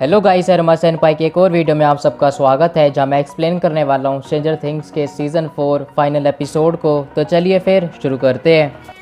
Hello guys, हरमा सेनपाई के एक और वीडियो में आप सबका स्वागत है, जहां मैं एक्सप्लेन करने वाला हूं स्ट्रेंजर थिंग्स के सीज़न 4 फाइनल एपिसोड को। तो चलिए फिर शुरू करते हैं।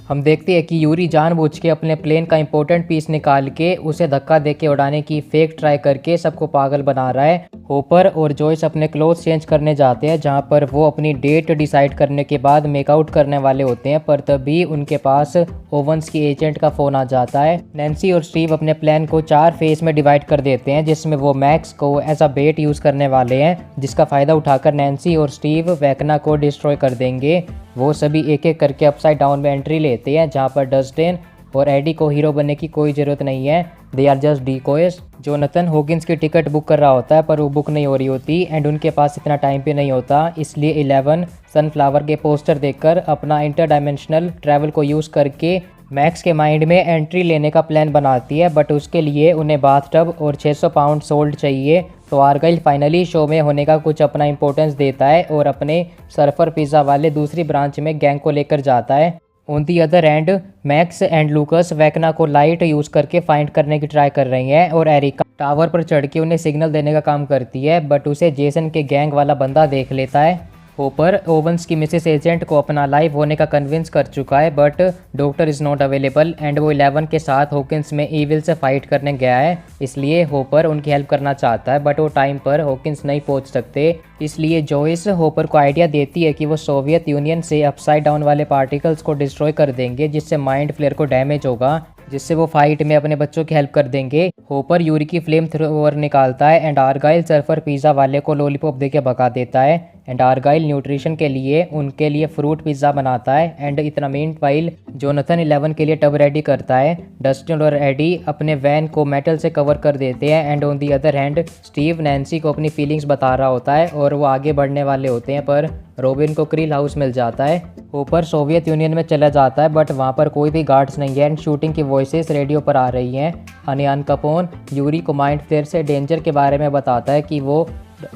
हम देखते हैं कि यूरी जानबूझ के अपने प्लेन का इंपॉर्टेंट पीस निकाल के उसे धक्का दे के उड़ाने की फेक ट्राई करके सबको पागल बना रहा है। होपर और जॉयस अपने क्लोथ चेंज करने जाते हैं, जहां पर वो अपनी डेट डिसाइड करने के बाद मेकआउट करने वाले होते हैं, पर तभी उनके पास ओवंस की एजेंट का फ़ोन आ जाता है। नैन्सी और स्टीव अपने प्लान को 4 फेज में डिवाइड कर देते हैं, जिसमें वो मैक्स को एज अ बेट यूज़ करने वाले हैं, जिसका फ़ायदा उठाकर नैन्सी और स्टीव वेकना को डिस्ट्रॉय कर देंगे। वो सभी एक एक करके अपसाइड डाउन में एंट्री लेते हैं, जहाँ पर डस्टिन और एडी को हीरो बनने की कोई ज़रूरत नहीं है, they are just decoys. Jonathan Hawkins की टिकट बुक कर रहा होता है, पर वो बुक नहीं हो रही होती एंड उनके पास इतना टाइम भी नहीं होता, इसलिए 11 सनफ्लावर के पोस्टर देखकर अपना इंटर डायमेंशनल ट्रैवल को यूज़ करके मैक्स के माइंड में एंट्री लेने का प्लान बनाती है, बट उसके लिए उन्हें बाथटब और 600 पाउंड सोल्ड चाहिए। तो आर्गाइल फाइनली शो में होने का कुछ अपना इंपॉर्टेंस देता है और अपने सर्फर पिज़्ज़ा वाले दूसरी ब्रांच में गैंग को लेकर जाता है। On the other and max and लूकस Vecna को लाइट यूज़ करके फाइंड करने की ट्राई कर रही हैं और एरिका टावर पर चढ़ के उन्हें सिग्नल देने का काम करती है, बट उसे जेसन के गैंग वाला बंदा देख लेता है। होपर ओवंस की मिसेस एजेंट को अपना लाइव होने का कन्विंस कर चुका है, but doctor is not available and वो 11 के साथ हॉकिंस में ईविल से फाइट करने गया है, इसलिए होपर उनकी हेल्प करना चाहता है, बट वो टाइम पर हॉकिंस नहीं पहुंच सकते। इसलिए जॉयस होपर को आइडिया देती है कि वो सोवियत यूनियन से अपसाइड डाउन वाले पार्टिकल्स को डिस्ट्रॉय कर देंगे, जिससे माइंड फ्लेयर को डैमेज होगा, जिससे वो फाइट में अपने बच्चों की हेल्प कर देंगे। होपर यूरी की फ्लेम थ्रोवर निकालता है एंड आर्गाइल सर्फर पिज़्ज़ा वाले को लॉलीपॉप देके भगा देता है एंड आर्गाइल न्यूट्रिशन के लिए उनके लिए फ्रूट पिज़्ज़ा बनाता है एंड इतना मीनवाइल जोनाथन 11 के लिए टब रेडी करता है। डस्टिन और एडी अपने वैन को मेटल से कवर कर देते हैं and on the other hand Steve Nancy को अपनी फीलिंग्स बता रहा होता है और वो आगे बढ़ने वाले होते हैं, पर रॉबिन को क्रील हाउस मिल जाता है। होपर सोवियत यूनियन में चला जाता है, बट वहाँ पर कोई भी गार्ड्स नहीं है एंड शूटिंग की वॉइसेस रेडियो पर आ रही हैं। अनियान कपोन यूरी को माइंड फ्लेयर से डेंजर के बारे में बताता है कि वो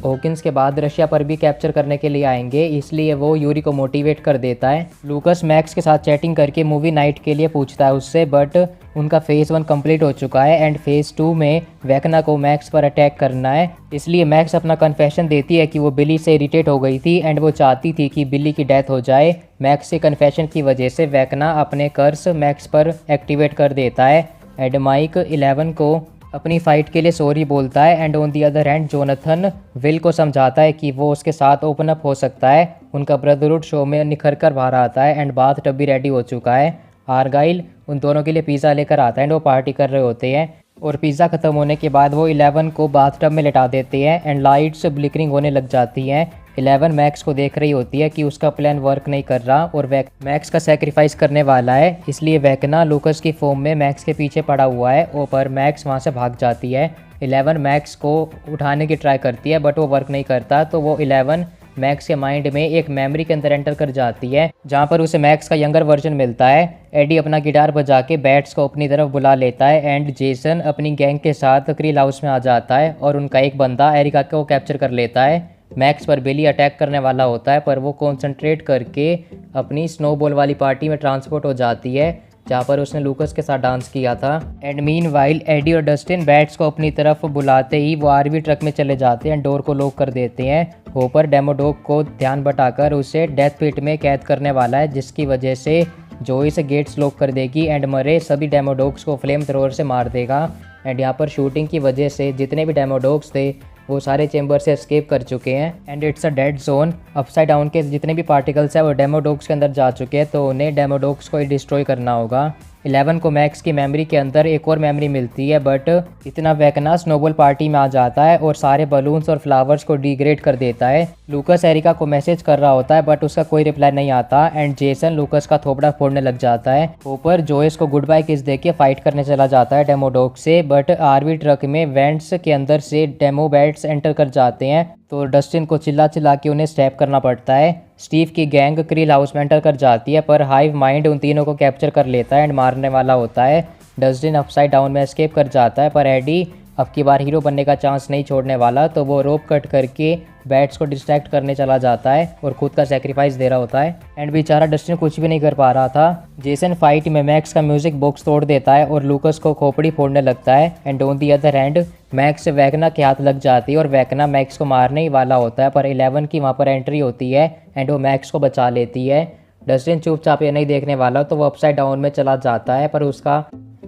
हॉकिंस के बाद रशिया पर भी कैप्चर करने के लिए आएंगे, इसलिए वो यूरी को मोटिवेट कर देता है। लूकस मैक्स के साथ चैटिंग करके मूवी नाइट के लिए पूछता है उससे, बट उनका फेज़ 1 कंप्लीट हो चुका है एंड फेज़ 2 में वेकना को मैक्स पर अटैक करना है, इसलिए मैक्स अपना कन्फेशन देती है कि वो बिली से इरिटेट हो गई थी एंड वो चाहती थी कि बिली की डेथ हो जाए। मैक्स के कन्फेशन की वजह से वेकना अपने कर्स मैक्स पर एक्टिवेट कर देता है एंड माइक 11 को अपनी फाइट के लिए सॉरी बोलता है and on the other hand Jonathan will को समझाता है कि वो उसके साथ ओपन अप हो सकता है। उनका ब्रदरहुड शो में निखर कर बाहर आता है एंड बाथ टब भी रेडी हो चुका है। आर्गाइल उन दोनों के लिए पिज़्ज़ा लेकर आता है एंड वो पार्टी कर रहे होते हैं और पिज़्ज़ा ख़त्म होने के बाद वो 11 को बाथ टब में लिटा देते हैं एंड लाइट्स ब्लिकरिंग होने लग जाती हैं। 11 मैक्स को देख रही होती है कि उसका प्लान वर्क नहीं कर रहा और मैक्स का सेक्रीफाइस करने वाला है, इसलिए वेकना लूकस की फॉर्म में मैक्स के पीछे पड़ा हुआ है और पर मैक्स वहाँ से भाग जाती है। 11 मैक्स को उठाने की ट्राई करती है, बट वो वर्क नहीं करता, तो वो 11 मैक्स के माइंड में एक मेमोरी के अंदर एंटर कर जाती है, जहाँ पर उसे मैक्स का यंगर वर्जन मिलता है। एडी अपना गिटार बजा के बैट्स को अपनी तरफ बुला लेता है एंड जेसन अपनी गैंग के साथ क्रील हाउस में आ जाता है और उनका एक बंदा एरिका को कैप्चर कर लेता है। मैक्स पर बिली अटैक करने वाला होता है, पर वो कॉन्सेंट्रेट करके अपनी स्नोबॉल वाली पार्टी में ट्रांसपोर्ट हो जाती है, जहाँ पर उसने लूकस के साथ डांस किया था। एंड मीनवाइल एडी और डस्टिन बैट्स को अपनी तरफ बुलाते ही वो आरवी ट्रक में चले जाते हैं, डोर को लॉक कर देते हैं। होपर डेमोडॉग को ध्यान बटाकर उसे डेथ पिट में कैद करने वाला है, जिसकी वजह से जोई से गेट्स लॉक कर देगी एंड मरे सभी डेमोडॉग्स को फ्लेम थ्रोअर से मार देगा। एंड यहाँ पर शूटिंग की वजह से जितने भी डेमोडॉग्स थे वो सारे चेंबर से एस्केप कर चुके हैं and it's a dead zone. Upside down के जितने भी पार्टिकल्स हैं वो डेमोडॉग्स के अंदर जा चुके हैं, तो उन्हें डेमोडॉग्स को ही डिस्ट्रॉय करना होगा। 11 को मैक्स की मेमोरी के अंदर एक और मेमोरी मिलती है, बट इतना वेकना स्नोबॉल पार्टी में आ जाता है और सारे बलून्स और फ्लावर्स को डिग्रेड कर देता है। लूकस एरिका को मैसेज कर रहा होता है बट उसका कोई रिप्लाई नहीं आता एंड जेसन लूकस का थोपड़ा फोड़ने लग जाता है। होपर जोइस को गुड बाय किस दे के फाइट करने चला जाता है डेमोडॉग से, बट आरवी ट्रक में वेंट्स के अंदर से डेमो बैट्स एंटर कर जाते हैं तो डस्टिन को चिल्ला चिल्ला के उन्हें स्टैप करना पड़ता है। स्टीव की गैंग क्रिल हाउस में एंटर कर जाती है पर हाइव माइंड उन तीनों को कैप्चर कर लेता है एंड मारने वाला होता है। डस्टिन अपसाइड डाउन में एस्केप कर जाता है पर एडी अब की बार हीरो बनने का चांस नहीं छोड़ने वाला, तो वो रोप कट करके बैट्स को डिस्ट्रैक्ट करने चला जाता है और खुद का सेक्रीफाइस दे रहा होता है एंड बेचारा डस्टिन कुछ भी नहीं कर पा रहा था। जेसन फाइट में मैक्स का म्यूजिक बॉक्स तोड़ देता है और लूकस को खोपड़ी फोड़ने लगता है and on the other hand max Wagner के हाथ लग जाती है और वैगना मैक्स को मारने ही वाला होता है पर 11 की वहाँ पर एंट्री होती है एंड वो मैक्स को बचा लेती है। डस्टिन चुपचाप ये नहीं देखने वाला तो वो अपसाइड डाउन में चला जाता है पर उसका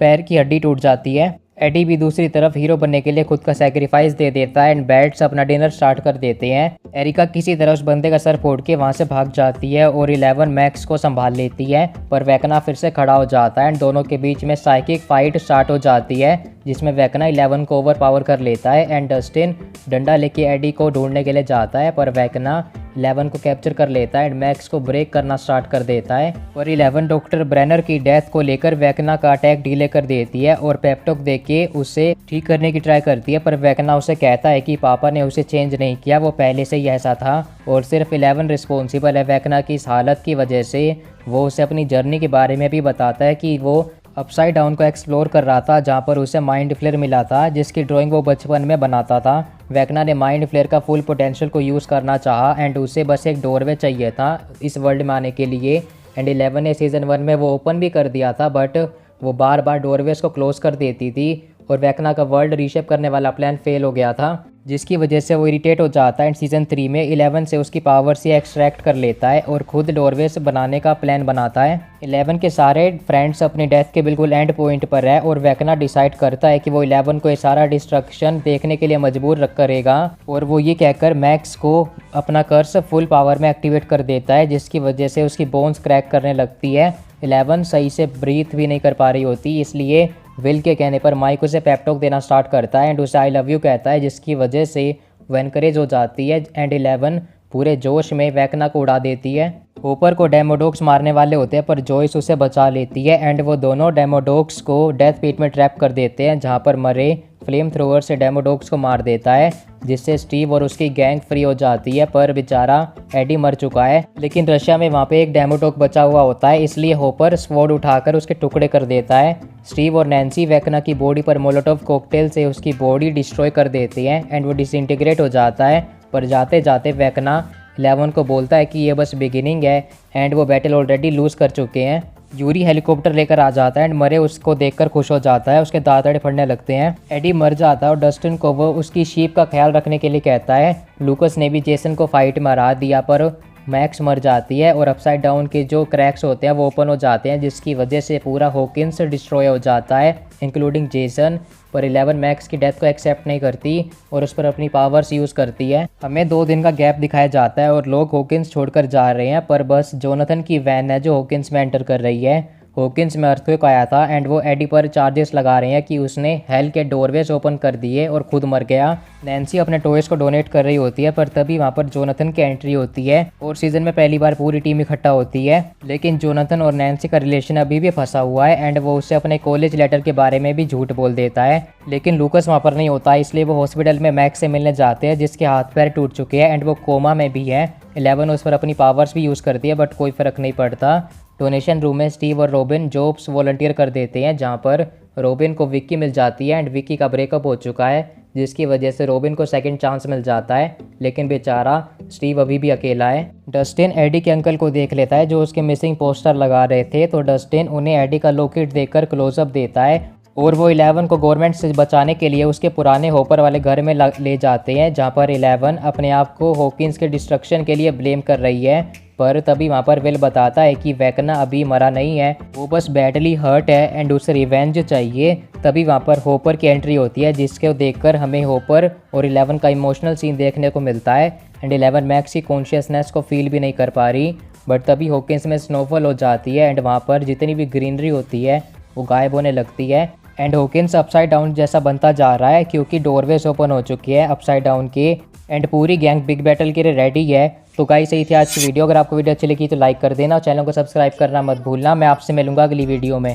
पैर की हड्डी टूट जाती है। एडी भी दूसरी तरफ हीरो बनने के लिए खुद का सैक्रिफाइस दे देता है एंड बैट्स अपना डिनर स्टार्ट कर देते हैं। एरिका किसी तरह उस बंदे का सर फोड़ के वहां से भाग जाती है और 11 मैक्स को संभाल लेती है पर वैकना फिर से खड़ा हो जाता है एंड दोनों के बीच में साइकिक फाइट स्टार्ट हो जाती है जिसमें वैकना 11 को ओवर पावर कर लेता है एंड डस्टिन डंडा लेके एडी को ढूंढने के लिए जाता है पर वैकना 11 को कैप्चर कर लेता है एंड मैक्स को ब्रेक करना स्टार्ट कर देता है पर 11 डॉक्टर ब्रेनर की डेथ को लेकर वैकना का अटैक डिले कर देती है और पेप्टॉक देके उसे ठीक करने की ट्राई करती है पर वैकना उसे कहता है कि पापा ने उसे चेंज नहीं किया, वो पहले से ही ऐसा था और सिर्फ 11 रिस्पॉन्सिबल है वैकना की इस हालत की वजह से। वो उसे अपनी जर्नी के बारे में भी बताता है कि वो अपसाइड डाउन को एक्सप्लोर कर रहा था जहाँ पर उसे माइंड फ्लेयर मिला था जिसकी ड्राइंग वो बचपन में बनाता था। वैकना ने माइंड फ्लेयर का फुल पोटेंशियल को यूज़ करना चाहा एंड उसे बस एक डोरवे चाहिए था इस वर्ल्ड में आने के लिए एंड 11 ने सीज़न 1 में वो ओपन भी कर दिया था बट वो बार बार डोरवेज को क्लोज कर देती थी और वैकना का वर्ल्ड रीशेप करने वाला प्लान फेल हो गया था जिसकी वजह से वो इरिटेट हो जाता है एंड सीज़न 3 में 11 से उसकी पावर से एक्सट्रैक्ट कर लेता है और खुद डोरवेज बनाने का प्लान बनाता है। 11 के सारे फ्रेंड्स अपनी डेथ के बिल्कुल एंड पॉइंट पर है और वैकना डिसाइड करता है कि वो 11 को ये सारा डिस्ट्रक्शन देखने के लिए मजबूर रख करेगा और वो ये कहकर मैक्स को अपना कर्स फुल पावर में एक्टिवेट कर देता है जिसकी वजह से उसकी बोन्स क्रैक करने लगती है। 11 सही से ब्रीथ भी नहीं कर पा रही होती इसलिए विल के कहने पर माइक उसे पेप्टॉक देना स्टार्ट करता है एंड उसे आई लव यू कहता है जिसकी वजह से वो एनकरेज हो जाती है एंड 11 पूरे जोश में वैकना को उड़ा देती है। होपर को डेमोडॉग्स मारने वाले होते हैं पर जॉइस उसे बचा लेती है एंड वो दोनों डेमोडॉग्स को डेथ पिट में ट्रैप कर देते हैं जहां पर मरे फ्लेम थ्रोअर से डेमोडॉग्स को मार देता है जिससे स्टीव और उसकी गैंग फ्री हो जाती है पर बेचारा एडी मर चुका है लेकिन रशिया में वहाँ पे एक डेमोडॉग बचा हुआ होता है इसलिए होपर स्वॉर्ड उठाकर उसके टुकड़े कर देता है। स्टीव और नैन्सी वैकना की बॉडी पर मोलोटोव कॉकटेल से उसकी बॉडी डिस्ट्रॉय कर देते हैं एंड वो डिसइंटीग्रेट हो जाता है पर जाते जाते वैकना 11 को बोलता है कि ये बस बिगिनिंग है एंड वो बैटल ऑलरेडी लूज़ कर चुके हैं। यूरी हेलीकॉप्टर लेकर आ जाता है एंड मरे उसको देखकर खुश हो जाता है, उसके दांत फटने लगते हैं। एडी मर जाता है और डस्टिन को वो उसकी शीप का ख्याल रखने के लिए कहता है। लूकस ने भी जेसन को फाइट में हरा दिया पर मैक्स मर जाती है और अपसाइड डाउन के जो क्रैक्स होते हैं वो ओपन हो जाते हैं जिसकी वजह से पूरा हॉकिंस डिस्ट्रॉय हो जाता है इंक्लूडिंग जेसन पर 11 मैक्स की डेथ को एक्सेप्ट नहीं करती और उस पर अपनी पावर्स यूज़ करती है। हमें 2 दिन का गैप दिखाया जाता है और लोग हॉकिंस छोड़कर जा रहे हैं पर बस जोनाथन की वैन है जो हॉकिंस में एंटर कर रही है। हॉकिंस में अर्थक्वेक आया था एंड वो एडी पर चार्जेस लगा रहे हैं कि उसने हेल के डोरवेज ओपन कर दिए और खुद मर गया। नैन्सी अपने टॉयज को डोनेट कर रही होती है पर तभी वहाँ पर जोनाथन की एंट्री होती है और सीजन में पहली बार पूरी टीम इकट्ठा होती है लेकिन जोनाथन और नैन्सी का रिलेशन अभी भी फंसा हुआ है एंड वो उससे अपने कॉलेज लेटर के बारे में भी झूठ बोल देता है लेकिन लूकस वहाँ पर नहीं होता इसलिए वो हॉस्पिटल में मैक्स से मिलने जाते हैं जिसके हाथ पैर टूट चुके हैं एंड वो कोमा में भी है। 11 उस पर अपनी पावर्स भी यूज़ करती है बट कोई फ़र्क नहीं पड़ता। डोनेशन रूम में स्टीव और रॉबिन जॉब्स वॉलंटियर कर देते हैं जहां पर रॉबिन को विक्की मिल जाती है एंड विक्की का ब्रेकअप हो चुका है जिसकी वजह से रॉबिन को सेकंड चांस मिल जाता है लेकिन बेचारा स्टीव अभी भी अकेला है। डस्टिन एडी के अंकल को देख लेता है जो उसके मिसिंग पोस्टर लगा रहे थे तो डस्टिन उन्हें एडी का लॉकेट देखकर क्लोजअप देता है और वो 11 को गवर्नमेंट से बचाने के लिए उसके पुराने होपर वाले घर में ले जाते हैं जहां पर 11 अपने आप को हॉकिंस के डिस्ट्रक्शन के लिए ब्लेम कर रही है पर तभी वहाँ पर विल बताता है कि वैकना अभी मरा नहीं है, वो बस बैडली हर्ट है एंड उसे रिवेंज चाहिए। तभी वहाँ पर होपर की एंट्री होती है जिसके देखकर हमें होपर और 11 का इमोशनल सीन देखने को मिलता है एंड 11 मैक्स की कॉन्शियसनेस को फील भी नहीं कर पा रही बट तभी हॉकिंस में स्नोफॉल हो जाती है एंड वहाँ पर जितनी भी ग्रीनरी होती है वो गायब होने लगती है एंड हॉकिंस अपसाइड डाउन जैसा बनता जा रहा है क्योंकि डोरवेज ओपन हो चुकी है अपसाइड डाउन की एंड पूरी गैंग बिग बैटल के लिए रेडी है। तो गाइस सही थी आज की वीडियो। अगर आपको वीडियो अच्छी लगी तो लाइक कर देना और चैनल को सब्सक्राइब करना मत भूलना। मैं आपसे मिलूंगा अगली वीडियो में।